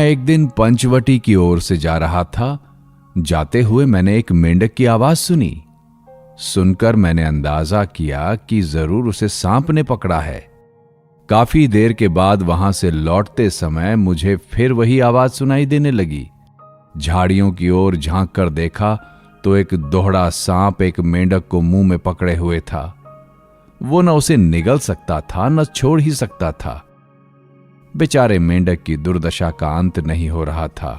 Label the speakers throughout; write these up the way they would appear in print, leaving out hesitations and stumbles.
Speaker 1: एक दिन पंचवटी की ओर से जा रहा था। जाते हुए मैंने एक मेंढक की आवाज सुनी। सुनकर मैंने अंदाजा किया कि जरूर उसे सांप ने पकड़ा है। काफी देर के बाद वहां से लौटते समय मुझे फिर वही आवाज सुनाई देने लगी। झाड़ियों की ओर झांक कर देखा तो एक दोहरा सांप एक मेंढक को मुंह में पकड़े हुए था। वो न उसे निगल सकता था न छोड़ ही सकता था। बेचारे मेंढक की दुर्दशा का अंत नहीं हो रहा था।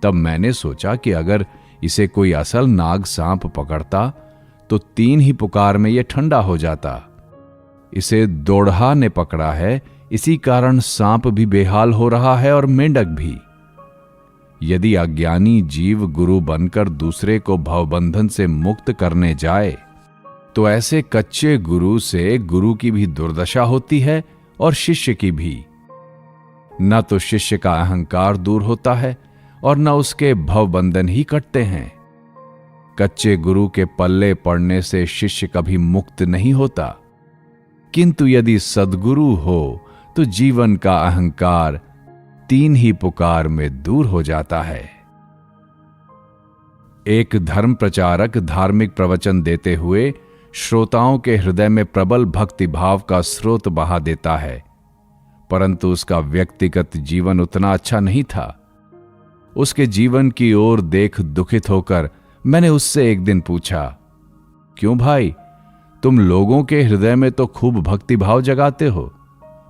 Speaker 1: तब मैंने सोचा कि अगर इसे कोई असल नाग सांप पकड़ता तो 3 ही पुकार में यह ठंडा हो जाता। इसे दोढ़ा ने पकड़ा है, इसी कारण सांप भी बेहाल हो रहा है और मेंढक भी। यदि अज्ञानी जीव गुरु बनकर दूसरे को भवबंधन से मुक्त करने जाए तो ऐसे कच्चे गुरु से गुरु की भी दुर्दशा होती है और शिष्य की भी। न तो शिष्य का अहंकार दूर होता है और न उसके भवबंधन ही कटते हैं। कच्चे गुरु के पल्ले पड़ने से शिष्य कभी मुक्त नहीं होता, किंतु यदि सद्गुरु हो तो जीवन का अहंकार 3 ही पुकार में दूर हो जाता है। एक धर्म प्रचारक धार्मिक प्रवचन देते हुए श्रोताओं के हृदय में प्रबल भक्ति भाव का स्रोत बहा देता है, परंतु उसका व्यक्तिगत जीवन उतना अच्छा नहीं था। उसके जीवन की ओर देख दुखित होकर मैंने उससे एक दिन पूछा, क्यों भाई, तुम लोगों के हृदय में तो खूब भक्ति भाव जगाते हो,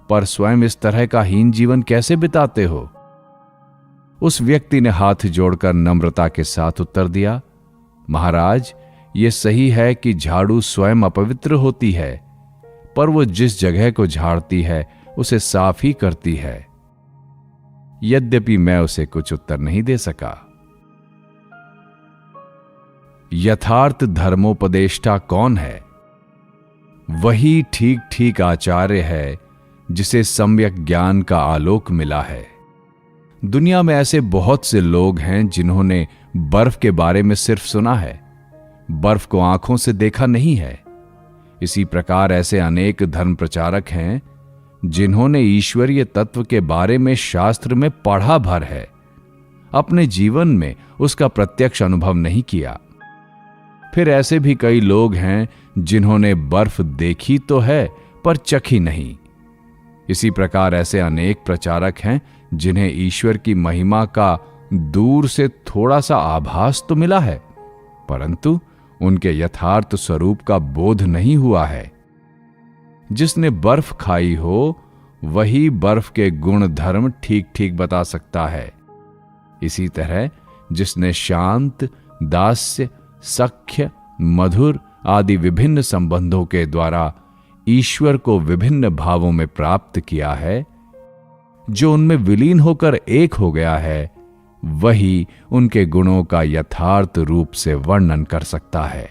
Speaker 1: पर स्वयं इस तरह का हीन जीवन कैसे बिताते हो? उस व्यक्ति ने हाथ जोड़कर नम्रता के साथ उत्तर दिया, महाराज, ये सही है कि झाड़ू स्वयं अपवित्र होती है, पर वो जिस जगह को झाड़ती है उसे साफ ही करती है। यद्यपि मैं उसे कुछ उत्तर नहीं दे सका। यथार्थ धर्मोपदेष्टा कौन है? वही ठीक ठीक आचार्य है जिसे सम्यक ज्ञान का आलोक मिला है। दुनिया में ऐसे बहुत से लोग हैं जिन्होंने बर्फ के बारे में सिर्फ सुना है, बर्फ को आंखों से देखा नहीं है। इसी प्रकार ऐसे अनेक धर्म प्रचारक हैं जिन्होंने ईश्वरीय तत्व के बारे में शास्त्र में पढ़ा भर है, अपने जीवन में उसका प्रत्यक्ष अनुभव नहीं किया। फिर ऐसे भी कई लोग हैं जिन्होंने बर्फ देखी तो है पर चखी नहीं। इसी प्रकार ऐसे अनेक प्रचारक हैं जिन्हें ईश्वर की महिमा का दूर से थोड़ा सा आभास तो मिला है, परंतु उनके यथार्थ स्वरूप का बोध नहीं हुआ है। जिसने बर्फ खाई हो वही बर्फ के गुण धर्म ठीक ठीक बता सकता है। इसी तरह जिसने शांत, दास्य, सख्य, मधुर आदि विभिन्न संबंधों के द्वारा ईश्वर को विभिन्न भावों में प्राप्त किया है, जो उनमें विलीन होकर एक हो गया है, वही उनके गुणों का यथार्थ रूप से वर्णन कर सकता है।